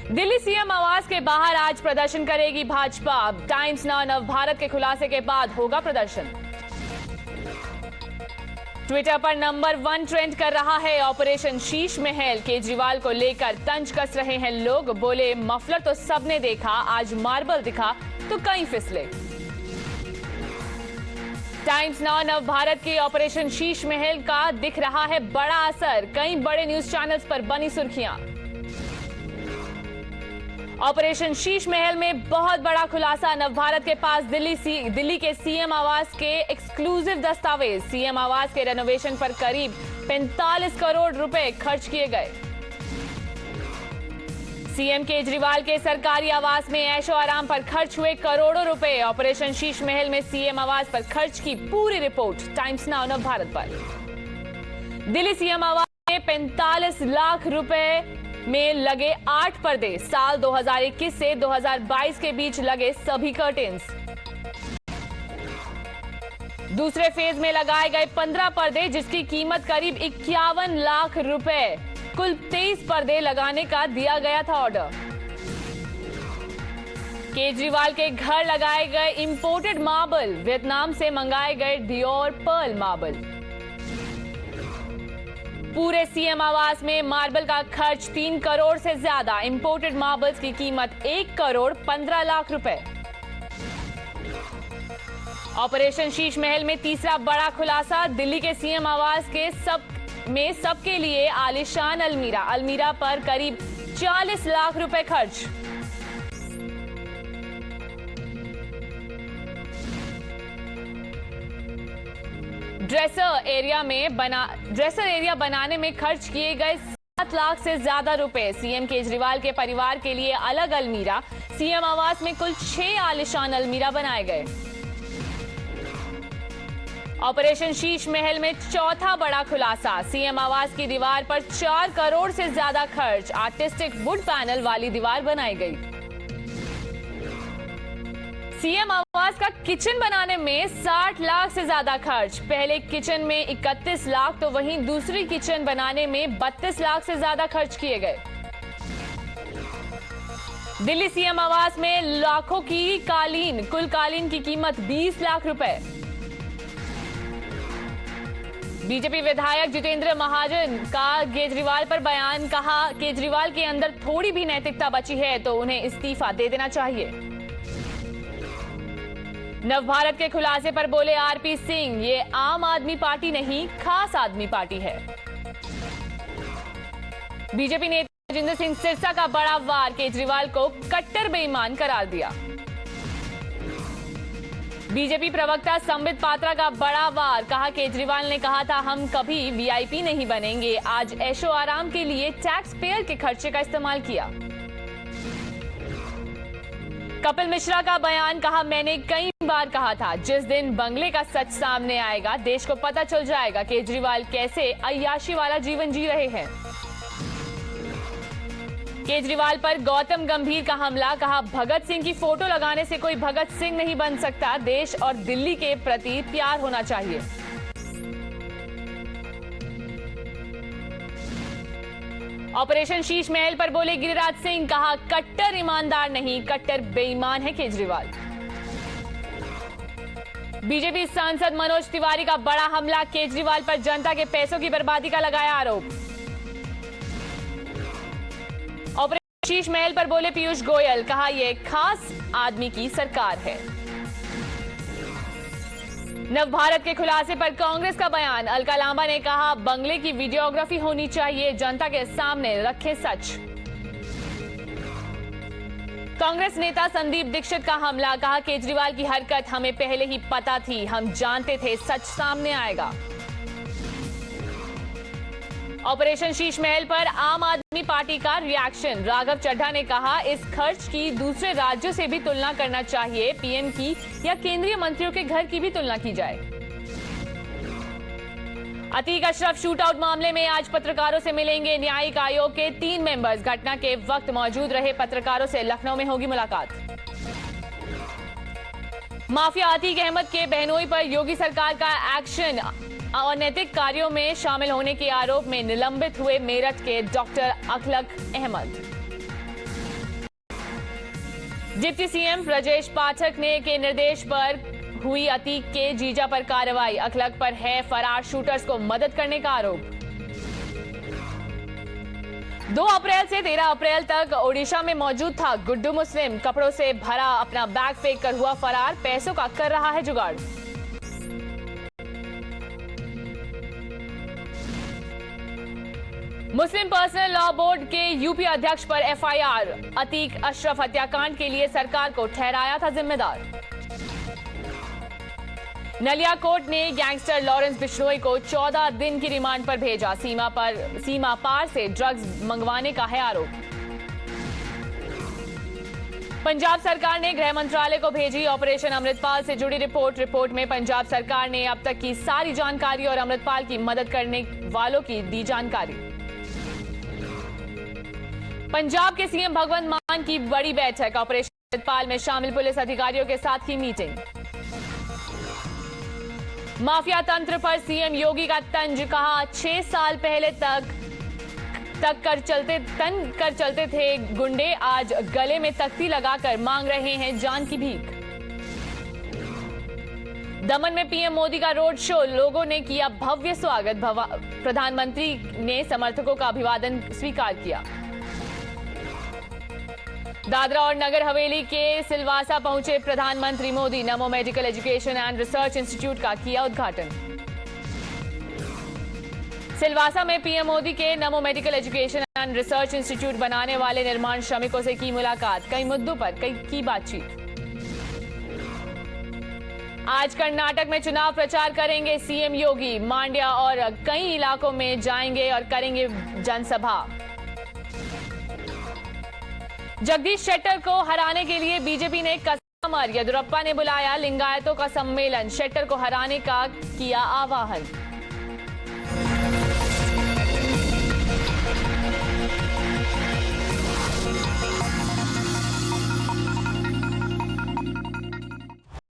Delhi CM आवास के बाहर आज प्रदर्शन करेगी भाजपा। टाइम्स नाउ नव भारत के खुलासे के बाद होगा प्रदर्शन। ट्विटर पर नंबर 1 ट्रेंड कर रहा है ऑपरेशन शीश महल। केजरीवाल को लेकर तंज कस रहे हैं लोग। बोले मफलर तो सबने देखा, आज मार्बल दिखा तो कहीं फिसले। टाइम्स नाउ नव भारत के ऑपरेशन शीश महल का दिख रहा है बड़ा असर। कई बड़े न्यूज चैनल्स पर बनी सुर्खियां। ऑपरेशन शीश महल में बहुत बड़ा खुलासा। नव भारत के पास दिल्ली के सीएम आवास के एक्सक्लूसिव दस्तावेज। सीएम आवास के रेनोवेशन पर करीब 45 करोड़ रुपए खर्च किए गए। सीएम केजरीवाल के सरकारी आवास में ऐशो आराम पर खर्च हुए करोड़ों रुपए। ऑपरेशन शीश महल में सीएम आवास पर खर्च की पूरी रिपोर्ट टाइम्स नाउ नव भारत पर। दिल्ली सीएम आवास में 45 लाख रुपए में लगे 8 पर्दे। साल 2021 से 2022 के बीच लगे सभी कर्टेन्स। दूसरे फेज में लगाए गए 15 पर्दे, जिसकी कीमत करीब 51 लाख रुपए। कुल 23 पर्दे लगाने का दिया गया था ऑर्डर। केजरीवाल के घर लगाए गए इंपोर्टेड मार्बल। वियतनाम से मंगाए गए डियोर पर्ल मार्बल। पूरे सीएम आवास में मार्बल का खर्च 3 करोड़ से ज्यादा। इंपोर्टेड मार्बल्स की कीमत 1 करोड़ 15 लाख रुपए। ऑपरेशन शीश महल में तीसरा बड़ा खुलासा। दिल्ली के सीएम आवास के सबके लिए आलीशान अलमीरा पर करीब 40 लाख रुपए खर्च। ड्रेसर एरिया बनाने में खर्च किए गए 7 लाख से ज्यादा रुपए। सीएम केजरीवाल के परिवार के लिए अलग अलमीरा। सीएम आवास में कुल 6 आलीशान अलमीरा बनाए गए। ऑपरेशन शीश महल में चौथा बड़ा खुलासा। सीएम आवास की दीवार पर 4 करोड़ से ज्यादा खर्च। आर्टिस्टिक वुड पैनल वाली दीवार बनाई गई। सीएम आवास का किचन बनाने में 60 लाख से ज्यादा खर्च। पहले किचन में 31 लाख तो वहीं दूसरी किचन बनाने में 32 लाख से ज्यादा खर्च किए गए। दिल्ली सीएम आवास में लाखों की कालीन। कुल कालीन की कीमत 20 लाख रुपए। बीजेपी विधायक जितेंद्र महाजन का केजरीवाल पर बयान। कहा केजरीवाल के अंदर थोड़ी भी नैतिकता बची है तो उन्हें इस्तीफा दे देना चाहिए। नव भारत के खुलासे पर बोले आरपी सिंह, ये आम आदमी पार्टी नहीं, खास आदमी पार्टी है। बीजेपी नेता राजेंद्र सिंह सिरसा का बड़ा वार। केजरीवाल को कट्टर बेईमान करार दिया। बीजेपी प्रवक्ता संबित पात्रा का बड़ा वार। कहा केजरीवाल ने कहा था हम कभी वीआईपी नहीं बनेंगे, आज ऐशो आराम के लिए टैक्स पेयर के खर्चे का इस्तेमाल किया। कपिल मिश्रा का बयान। कहा मैंने कई बार कहा था जिस दिन बंगले का सच सामने आएगा देश को पता चल जाएगा केजरीवाल कैसे अय्याशी वाला जीवन जी रहे हैं। केजरीवाल पर गौतम गंभीर का हमला। कहा भगत सिंह की फोटो लगाने से कोई भगत सिंह नहीं बन सकता, देश और दिल्ली के प्रति प्यार होना चाहिए। ऑपरेशन शीश महल पर बोले गिरिराज सिंह। कहा कट्टर ईमानदार नहीं, कट्टर बेईमान है केजरीवाल। बीजेपी सांसद मनोज तिवारी का बड़ा हमला। केजरीवाल पर जनता के पैसों की बर्बादी का लगाया आरोप। ऑपरेशन शीश महल पर बोले पीयूष गोयल। कहा यह खास आदमी की सरकार है। नव भारत के खुलासे पर कांग्रेस का बयान। अलका लांबा ने कहा बंगले की वीडियोग्राफी होनी चाहिए, जनता के सामने रखें सच। कांग्रेस नेता संदीप दीक्षित का हमला। कहा केजरीवाल की हरकत हमें पहले ही पता थी, हम जानते थे सच सामने आएगा। ऑपरेशन शीश महल पर आम आदमी पार्टी का रिएक्शन। राघव चड्ढा ने कहा इस खर्च की दूसरे राज्यों से भी तुलना करना चाहिए, पीएम की या केंद्रीय मंत्रियों के घर की भी तुलना की जाए। अतीक अशरफ शूटआउट मामले में आज पत्रकारों से मिलेंगे न्यायिक आयोग के 3 मेंबर्स। घटना के वक्त मौजूद रहे पत्रकारों से लखनऊ में होगी मुलाकात। माफिया अतीक अहमद के बहनोई पर योगी सरकार का एक्शन। अनैतिक कार्यों में शामिल होने के आरोप में निलंबित हुए मेरठ के doctor Akhlaq Ahmad. Deputy CM Brajesh Pathak ने के निर्देश पर हुई अतीक के जीजा पर कार्रवाई। अखलक पर है फरार शूटर्स को मदद करने का आरोप। 2 अप्रैल से 13 अप्रैल तक ओडिशा में मौजूद था गुड्डू मुस्लिम। कपड़ों से भरा अपना बैग फेंक कर हुआ फरार, पैसों का कर रहा है जुगाड़। मुस्लिम पर्सनल लॉ बोर्ड के यूपी अध्यक्ष पर एफआईआर। अतीक अशरफ हत्याकांड के लिए सरकार को ठहराया था जिम्मेदार। नलिया कोर्ट ने गैंगस्टर लॉरेंस बिश्नोई को 14 दिन की रिमांड पर भेजा। सीमा पार से ड्रग्स मंगवाने का है आरोप। पंजाब सरकार ने गृह मंत्रालय को भेजी ऑपरेशन अमृतपाल से जुड़ी रिपोर्ट में पंजाब सरकार ने अब तक की सारी जानकारी और अमृतपाल की मदद करने वालों की दी जानकारी। पंजाब के सीएम भगवंत मान की बड़ी बैठक। ऑपरेशन अमृतपाल में शामिल पुलिस अधिकारियों के साथ की मीटिंग। माफिया तंत्र पर सीएम योगी का तंज। कहा 6 साल पहले तन कर चलते थे गुंडे, आज गले में तख्ती लगाकर मांग रहे हैं जान की भीख। दमन में पीएम मोदी का रोड शो, लोगों ने किया भव्य स्वागत। प्रधानमंत्री ने समर्थकों का अभिवादन स्वीकार किया। दादरा और नगर हवेली के सिलवासा पहुंचे प्रधानमंत्री मोदी। नमो medical education and research institute का किया उद्घाटन। सिलवासा में पीएम मोदी के नमो medical education and research institute बनाने वाले निर्माण श्रमिकों से की मुलाकात। कई मुद्दों पर की बातचीत। आज कर्नाटक में चुनाव प्रचार करेंगे सीएम योगी। मांड्या और कई इलाकों में जाएंगे और करेंगे जनसभा। जगदीश शेट्टर को हराने के लिए बीजेपी ने कमर। येदियुरप्पा ने बुलाया लिंगायतों का सम्मेलन। शेट्टर को हराने का किया आह्वान।